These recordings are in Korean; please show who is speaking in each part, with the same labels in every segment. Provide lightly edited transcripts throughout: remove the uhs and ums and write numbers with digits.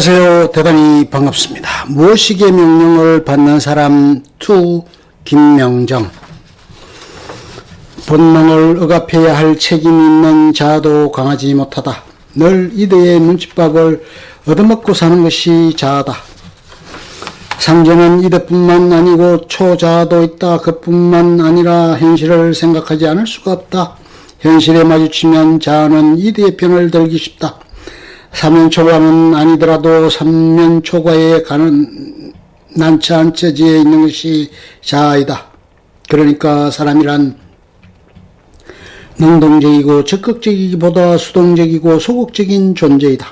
Speaker 1: 안녕하세요. 대단히 반갑습니다. 무엇이기의 명령을 받는 사람 2 김명정. 본능을 억압해야 할 책임이 있는 자아도 강하지 못하다. 늘 이들의 눈칫밥을 얻어먹고 사는 것이 자아다. 상제는 이들뿐만 아니고 초자아도 있다. 그뿐만 아니라 현실을 생각하지 않을 수가 없다. 현실에 마주치면 자아는 이들의 편을 들기 쉽다. 사면초가는 아니더라도 삼면초가에 가는 난처한 처지에 있는 것이 자아이다. 그러니까 사람이란 능동적이고 적극적이기보다 수동적이고 소극적인 존재이다.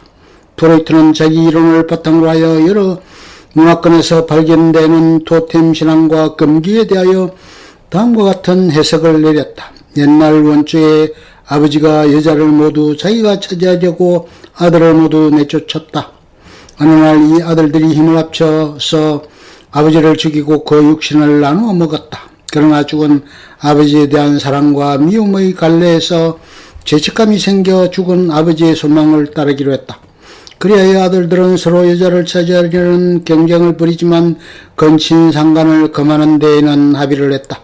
Speaker 1: 프로이트는 자기 이론을 바탕으로 하여 여러 문화권에서 발견되는 토템 신앙과 금기에 대하여 다음과 같은 해석을 내렸다. 옛날 원초에 아버지가 여자를 모두 자기가 차지하려고 아들을 모두 내쫓았다. 어느 날 이 아들들이 힘을 합쳐서 아버지를 죽이고 그 육신을 나누어 먹었다. 그러나 죽은 아버지에 대한 사랑과 미움의 갈래에서 죄책감이 생겨 죽은 아버지의 소망을 따르기로 했다. 그리하여 아들들은 서로 여자를 차지하려는 경쟁을 벌이지만 근친상간을 금하는 데에는 합의를 했다.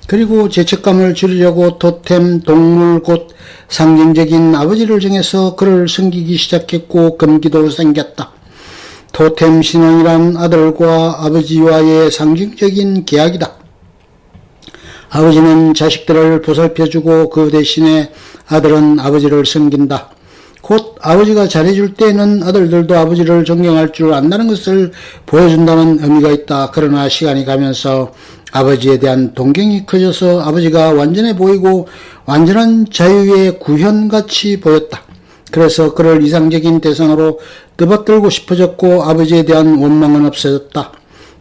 Speaker 1: 그리고 죄책감을 줄이려고 토템 동물 곧 상징적인 아버지를 정해서 그를 섬기기 시작했고 금기도 생겼다. 토템 신앙이란 아들과 아버지와의 상징적인 계약이다. 아버지는 자식들을 보살펴주고 그 대신에 아들은 아버지를 섬긴다. 곧 아버지가 잘해줄 때에는 아들들도 아버지를 존경할 줄 안다는 것을 보여준다는 의미가 있다. 그러나 시간이 가면서 아버지에 대한 동경이 커져서 아버지가 완전해 보이고 완전한 자유의 구현같이 보였다. 그래서 그를 이상적인 대상으로 떠받들고 싶어졌고 아버지에 대한 원망은 없어졌다.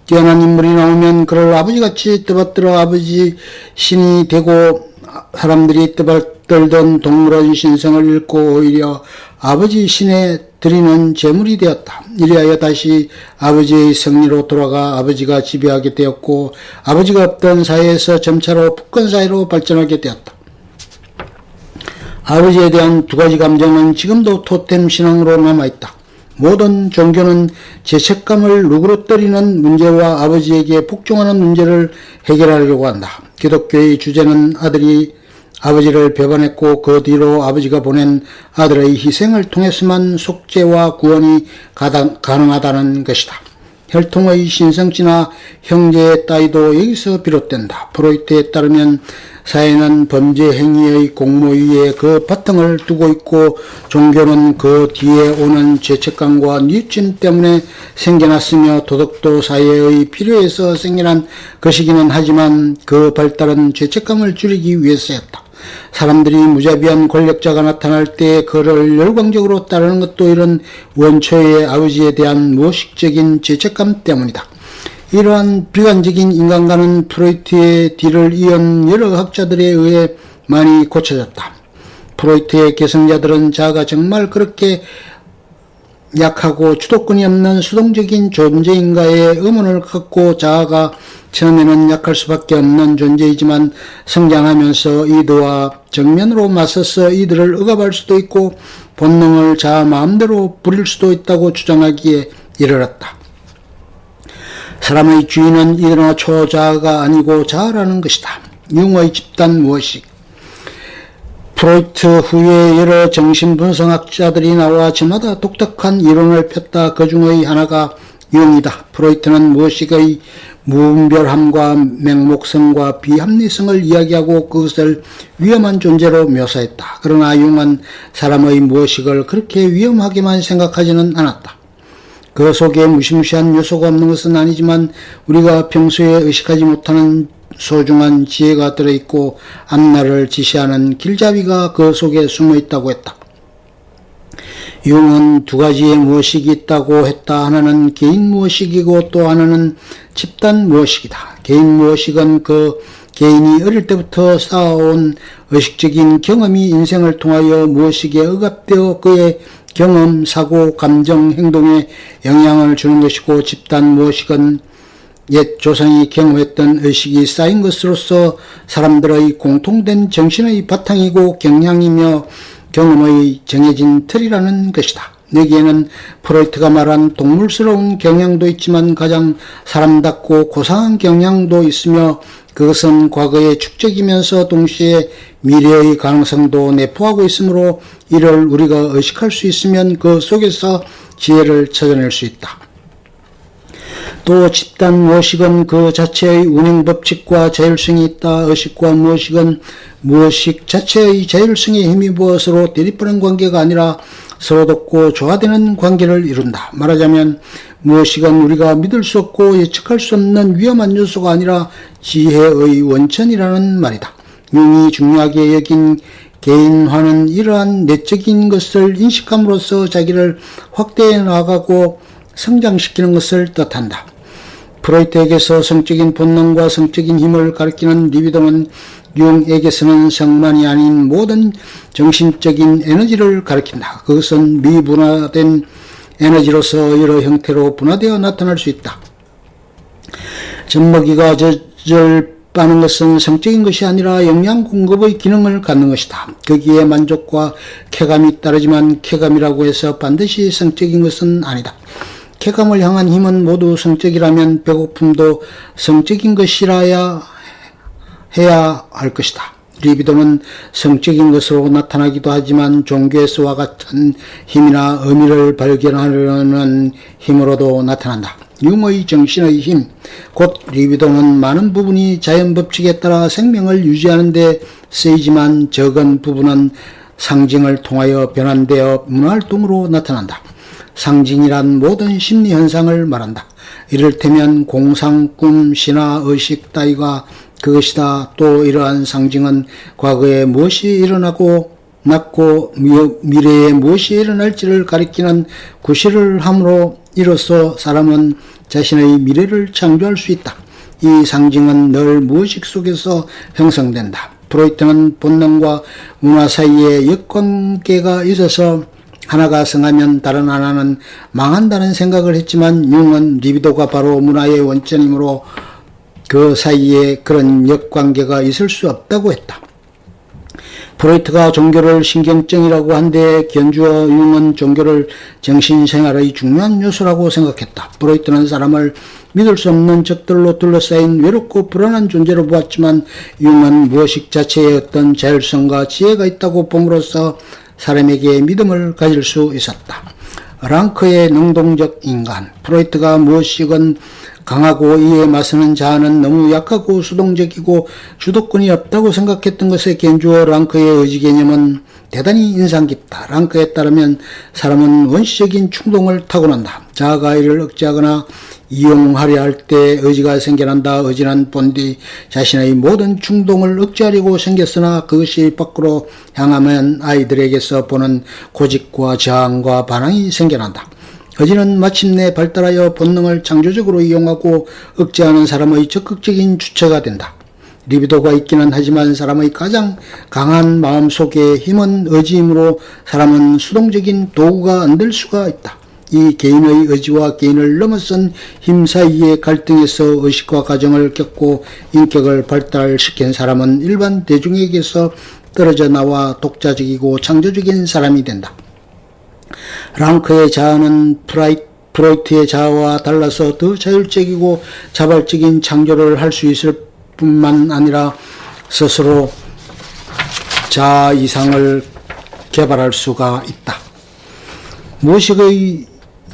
Speaker 1: 뛰어난 인물이 나오면 그를 아버지같이 떠받들어 아버지 신이 되고 사람들이 떠받들던 동물원 신성을 잃고 오히려 아버지 신에 드리는 제물이 되었다. 이리하여 다시 아버지의 성리로 돌아가 아버지가 지배하게 되었고 아버지가 없던 사회에서 점차로 북한 사회로 발전하게 되었다. 아버지에 대한 두 가지 감정은 지금도 토템 신앙으로 남아있다. 모든 종교는 죄책감을 누그러뜨리는 문제와 아버지에게 복종하는 문제를 해결하려고 한다. 기독교의 주제는 아들이 아버지를 배반했고 그 뒤로 아버지가 보낸 아들의 희생을 통해서만 속죄와 구원이 가능하다는 것이다. 혈통의 신성지나 형제의 따위도 여기서 비롯된다. 프로이트에 따르면 사회는 범죄 행위의 공모 위에 그 바탕을 두고 있고 종교는 그 뒤에 오는 죄책감과 뉘우침 때문에 생겨났으며 도덕도 사회의 필요에서 생겨난 것이기는 하지만 그 발달은 죄책감을 줄이기 위해서였다. 사람들이 무자비한 권력자가 나타날 때 그를 열광적으로 따르는 것도 이런 원초의 아버지에 대한 무의식적인 죄책감 때문이다. 이러한 비관적인 인간관은 프로이트의 뒤를 이은 여러 학자들에 의해 많이 고쳐졌다. 프로이트의 계승자들은 자아가 정말 그렇게 약하고 주도권이 없는 수동적인 존재인가에 의문을 갖고 자아가 처음에는 약할 수밖에 없는 존재이지만 성장하면서 이들과 정면으로 맞서서 이들을 억압할 수도 있고 본능을 자아 마음대로 부릴 수도 있다고 주장하기에 이르렀다. 사람의 주인은 이러나 초자아가 아니고 자아라는 것이다. 융의 집단 무의식. 프로이트 후에 여러 정신분석학자들이 나와 저마다 독특한 이론을 폈다. 그 중의 하나가 융이다. 프로이트는 무의식의 무분별함과 맹목성과 비합리성을 이야기하고 그것을 위험한 존재로 묘사했다. 그러나 융은 사람의 무의식을 그렇게 위험하게만 생각하지는 않았다. 그 속에 무시무시한 요소가 없는 것은 아니지만 우리가 평소에 의식하지 못하는 소중한 지혜가 들어있고 앞날을 지시하는 길잡이가 그 속에 숨어있다고 했다. 융은 두 가지의 무의식이 있다고 했다. 하나는 개인 무의식이고 또 하나는 집단 무의식이다. 개인 무의식은 그 개인이 어릴 때부터 쌓아온 의식적인 경험이 인생을 통하여 무의식에 억압되어 그의 경험, 사고, 감정, 행동에 영향을 주는 것이고 집단 무의식은 옛 조상이 경험했던 의식이 쌓인 것으로서 사람들의 공통된 정신의 바탕이고 경향이며 경험의 정해진 틀이라는 것이다. 여기에는 프로이트가 말한 동물스러운 경향도 있지만 가장 사람답고 고상한 경향도 있으며 그것은 과거의 축적이면서 동시에 미래의 가능성도 내포하고 있으므로 이를 우리가 의식할 수 있으면 그 속에서 지혜를 찾아낼 수 있다. 또 집단 무의식은 그 자체의 운행 법칙과 자율성이 있다. 의식과 무의식은 무의식 자체의 자율성에 힘입어 서로 대립하는 관계가 아니라 서로 돕고 조화되는 관계를 이룬다. 말하자면 무의식은 우리가 믿을 수 없고 예측할 수 없는 위험한 요소가 아니라 지혜의 원천이라는 말이다. 융이 중요하게 여긴 개인화는 이러한 내적인 것을 인식함으로써 자기를 확대해 나가고 성장시키는 것을 뜻한다. 프로이트에게서 성적인 본능과 성적인 힘을 가리키는 리비도는 융에게서는 성만이 아닌 모든 정신적인 에너지를 가리킨다. 그것은 미분화된 에너지로서 여러 형태로 분화되어 나타날 수 있다. 젖먹이가 젖을 빠는 것은 성적인 것이 아니라 영양 공급의 기능을 갖는 것이다. 거기에 만족과 쾌감이 따르지만 쾌감이라고 해서 반드시 성적인 것은 아니다. 쾌감을 향한 힘은 모두 성적이라면 배고픔도 성적인 것이라야 해야 할 것이다. 리비도는 성적인 것으로 나타나기도 하지만 종교에서와 같은 힘이나 의미를 발견하려는 힘으로도 나타난다. 융의 정신의 힘, 곧 리비도는 많은 부분이 자연 법칙에 따라 생명을 유지하는 데 쓰이지만 적은 부분은 상징을 통하여 변환되어 문화활동으로 나타난다. 상징이란 모든 심리 현상을 말한다. 이를테면 공상, 꿈, 신화, 의식 따위가 그것이다. 또 이러한 상징은 과거에 무엇이 일어나고 났고 미래에 무엇이 일어날지를 가리키는 구실을 함으로 이로써 사람은 자신의 미래를 창조할 수 있다. 이 상징은 늘 무의식 속에서 형성된다. 프로이트는 본능과 문화 사이에 역관계가 있어서 하나가 성하면 다른 하나는 망한다는 생각을 했지만 융은 리비도가 바로 문화의 원천이므로 그 사이에 그런 역관계가 있을 수 없다고 했다. 프로이트가 종교를 신경증이라고 한데 견주어 융은 종교를 정신생활의 중요한 요소라고 생각했다. 프로이트는 사람을 믿을 수 없는 적들로 둘러싸인 외롭고 불안한 존재로 보았지만 융은 무의식 자체에 어떤 자율성과 지혜가 있다고 봄으로써 사람에게 믿음을 가질 수 있었다. 랑크의 능동적 인간. 프로이트가 무의식은 강하고 이에 맞서는 자아는 너무 약하고 수동적이고 주도권이 없다고 생각했던 것에 견주어 랑크의 의지 개념은 대단히 인상 깊다. 랑크에 따르면 사람은 원시적인 충동을 타고난다. 자아가 이를 억제하거나 이용하려 할 때 의지가 생겨난다. 의지는 본디 자신의 모든 충동을 억제하려고 생겼으나 그것이 밖으로 향하면 아이들에게서 보는 고집과 저항과 반항이 생겨난다. 의지는 마침내 발달하여 본능을 창조적으로 이용하고 억제하는 사람의 적극적인 주체가 된다. 리비도가 있기는 하지만 사람의 가장 강한 마음속의 힘은 의지이므로 사람은 수동적인 도구가 안 될 수가 있다. 이 개인의 의지와 개인을 넘어선 힘 사이의 갈등에서 의식과 가정을 겪고 인격을 발달시킨 사람은 일반 대중에게서 떨어져 나와 독자적이고 창조적인 사람이 된다. 랑크의 자아는 프로이트의 자아와 달라서 더 자율적이고 자발적인 창조를 할 수 있을 뿐만 아니라 스스로 자아 이상을 개발할 수가 있다.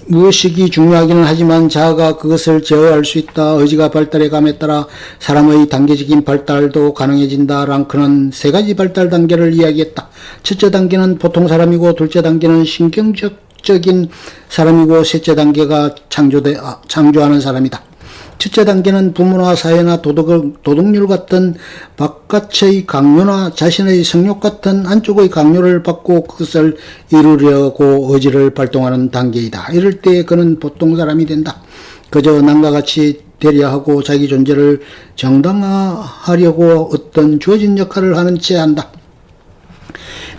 Speaker 1: 무의식이 중요하기는 하지만 자아가 그것을 제어할 수 있다. 의지가 발달해 감에 따라 사람의 단계적인 발달도 가능해진다. 랑크는 세 가지 발달 단계를 이야기했다. 첫째 단계는 보통 사람이고 둘째 단계는 신경적인 사람이고 셋째 단계가 창조하는 사람이다. 첫째 단계는 부모나 사회나 도덕률 같은 바깥의 강요나 자신의 성욕 같은 안쪽의 강요를 받고 그것을 이루려고 의지를 발동하는 단계이다. 이럴 때 그는 보통 사람이 된다. 그저 남과 같이 되려 하고 자기 존재를 정당화하려고 어떤 주어진 역할을 하는 채 한다.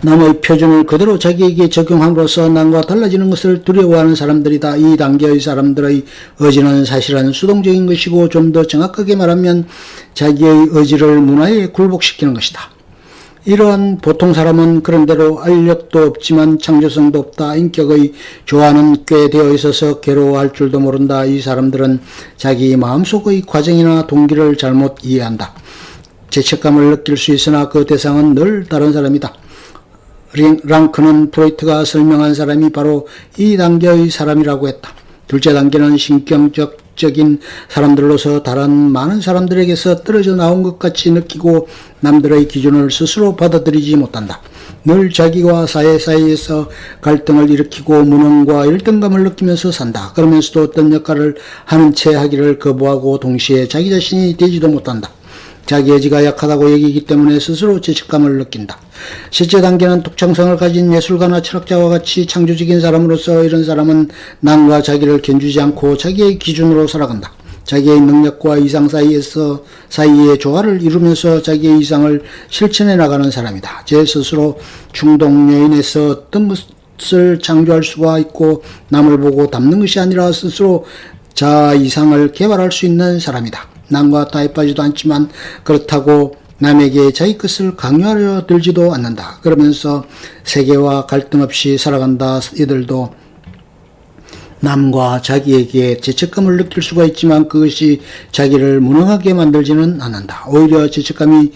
Speaker 1: 남의 표준을 그대로 자기에게 적용함으로써 남과 달라지는 것을 두려워하는 사람들이다. 이 단계의 사람들의 의지는 사실은 수동적인 것이고 좀 더 정확하게 말하면 자기의 의지를 문화에 굴복시키는 것이다. 이러한 보통 사람은 그런대로 알력도 없지만 창조성도 없다. 인격의 조화는 꽤 되어 있어서 괴로워할 줄도 모른다. 이 사람들은 자기 마음속의 과정이나 동기를 잘못 이해한다. 죄책감을 느낄 수 있으나 그 대상은 늘 다른 사람이다. 랑크는 프로이트가 설명한 사람이 바로 이 단계의 사람이라고 했다. 둘째 단계는 신경적인 사람들로서 다른 많은 사람들에게서 떨어져 나온 것 같이 느끼고 남들의 기준을 스스로 받아들이지 못한다. 늘 자기와 사회 사이에서 갈등을 일으키고 무능과 열등감을 느끼면서 산다. 그러면서도 어떤 역할을 하는 채 하기를 거부하고 동시에 자기 자신이 되지도 못한다. 자기 의지가 약하다고 여기기 때문에 스스로 죄책감을 느낀다. 셋째 단계는 독창성을 가진 예술가나 철학자와 같이 창조적인 사람으로서 이런 사람은 남과 자기를 견주지 않고 자기의 기준으로 살아간다. 자기의 능력과 이상 사이의 조화를 이루면서 자기의 이상을 실천해 나가는 사람이다. 제 스스로 충동 요인에서 어떤 것을 창조할 수가 있고 남을 보고 닮는 것이 아니라 스스로 자아 이상을 개발할 수 있는 사람이다. 남과 타협하지도 않지만 그렇다고 남에게 자기 것을 강요하려 들지도 않는다. 그러면서 세계와 갈등 없이 살아간다. 이들도 남과 자기에게 죄책감을 느낄 수가 있지만 그것이 자기를 무능하게 만들지는 않는다. 오히려 죄책감이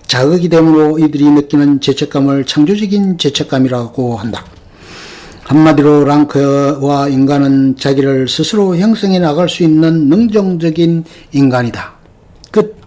Speaker 1: 자극이 되므로 이들이 느끼는 죄책감을 창조적인 죄책감이라고 한다. 한마디로 랑크와 인간은 자기를 스스로 형성해 나갈 수 있는 능동적인 인간이다. 끝.